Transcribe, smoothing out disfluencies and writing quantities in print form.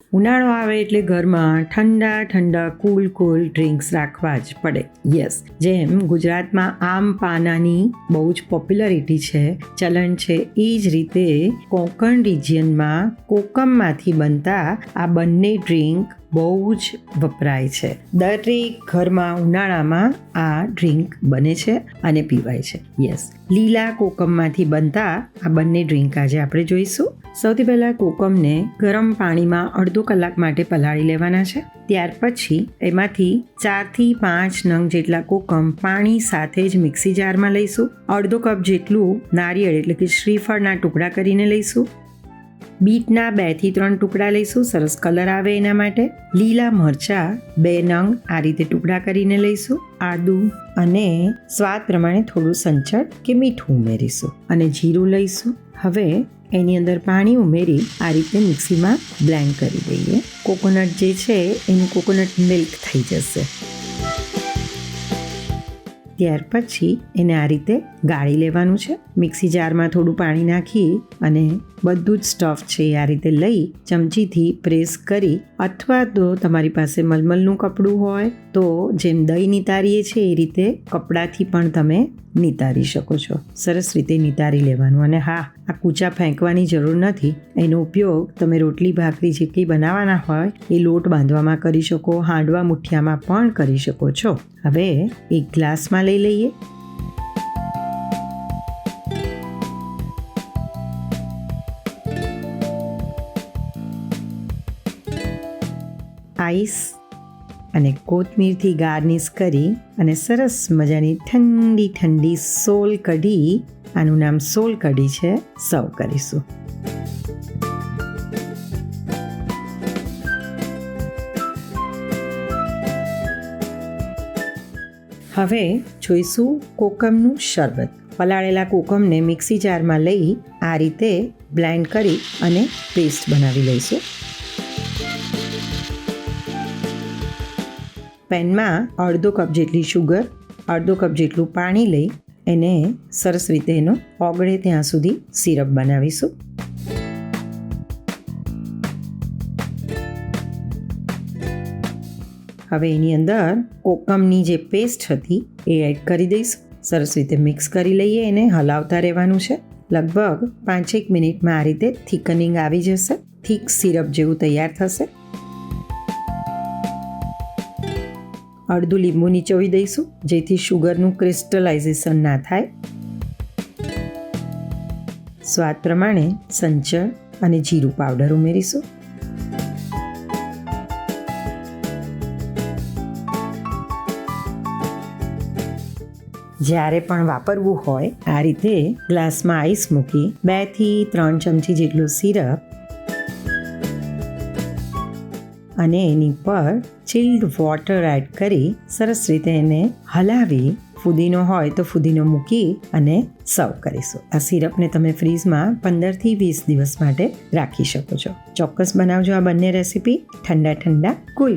ઉનાળો આવે એટલે ઘરમાં ઠંડા ઠંડા કૂલ ડ્રિંક્સ રાખવા જ પડે. યસ, જેમ ગુજરાતમાં આમ પાનાની બહુ જ પોપ્યુલારિટી છે, ચલણ છે, એ જ રીતે કોંકણ રિજિયનમાં કોકમમાંથી બનતા આ બંને ડ્રિંક બહુ જ વપરાય છે. દરેક ઘરમાં ઉનાળામાં આ ડ્રિંક બને છે અને પીવાય છે. યસ, લીલા કોકમમાંથી બનતા આ બંને ડ્રિંક આજે આપણે જોઈશું. સૌથી પહેલાં કોકમને ગરમ પાણીમાં અડધો કલાક માટે પલાળી લેવાના છે. ત્યાર પછી એમાંથી 4 થી 5 નંગ જેટલા કોકમ પાણી સાથે જ મિક્સી જારમાં લઈશું. અડધો કપ જેટલું નારિયેળ એટલે કે શ્રીફળના ટુકડા કરીને લઈશું. બીટના 2 થી 3 ટુકડા લઈશું, સરસ કલર આવે એના માટે. લીલા મરચાં 2 નંગ આ રીતે ટુકડા કરીને લઈશું. આદું અને સ્વાદ પ્રમાણે થોડું સંચળ કે મીઠું ઉમેરીશું અને જીરું લઈશું. હવે એની અંદર પાણી ઉમેરી આ રીતે મિક્સીમાં બ્લેન્ડ કરી દઈએ. કોકોનટ જે છે એનું કોકોનટ મિલ્ક થઈ જશે. ત્યાર પછી એને આ રીતે ગાળી લેવાનું છે. મિક્સી જારમાં થોડું પાણી નાખી અને બધું જ સ્ટફ છે આ રીતે લઈ ચમચીથી પ્રેસ કરી, અથવા તો તમારી પાસે મલમલનું કપડું હોય તો જેમ દહીં નિતારીએ છીએ એ રીતે કપડાથી પણ તમે નિતારી શકો છો. સરસ રીતે નિતારી લેવાનું. અને હા, આ કૂચા ફેંકવાની જરૂર નથી. એનો ઉપયોગ તમે રોટલી ભાખરી જે કંઈ બનાવવાના હોય એ લોટ બાંધવામાં કરી શકો, હાંડવા મુઠિયામાં પણ કરી શકો છો. હવે એક ગ્લાસમાં લઈ લઈએ. આઈસ અને કોથમીરથી ગાર્નિશ કરી અને સરસ મજાની ઠંડી ઠંડી સોલ કઢી, આનું નામ સોલ કઢી છે, સર્વ કરીશું. હવે જોઈશું કોકમનું શરબત. પલાળેલા કોકમને મિક્સી જારમાં લઈ આ રીતે બ્લેન્ડ કરી અને પેસ્ટ બનાવી લઈશું. પેનમાં અડધો કપ જેટલી શુગર, અડધો કપ જેટલું પાણી લઈ એને સરસ રીતે એનો ઓગળે ત્યાં સુધી સિરપ બનાવીશું. હવે એની અંદર કોકમની જે પેસ્ટ હતી એ એડ કરી દઈશું. સરસ રીતે મિક્સ કરી લઈએ. એને હલાવતા રહેવાનું છે. લગભગ 5-1 મિનિટમાં આ રીતે થિકનિંગ આવી જશે. થીક સિરપ જેવું તૈયાર થશે. અડધું લીંબુ નીચોવી દઈશું જેથી શુગરનું ક્રિસ્ટલાઇઝેશન ના થાય. સ્વાદ પ્રમાણે સંચળ અને જીરું પાવડર ઉમેરીશું. જ્યારે પણ વાપરવું હોય આ રીતે ગ્લાસમાં આઈસ મૂકી 2 થી 3 ચમચી જેટલું સિરપ અને એની પર ચિલ્ડ વોટર એડ કરી સરસ રીતે એને હલાવી, ફુદીનો હોય તો ફુદીનો મૂકી અને સર્વ કરીશું. આ સિરપને તમે ફ્રીઝમાં 15 થી 20 દિવસ માટે રાખી શકો છો. ચોક્કસ બનાવજો આ બંને રેસીપી. ઠંડા ઠંડા કુલ.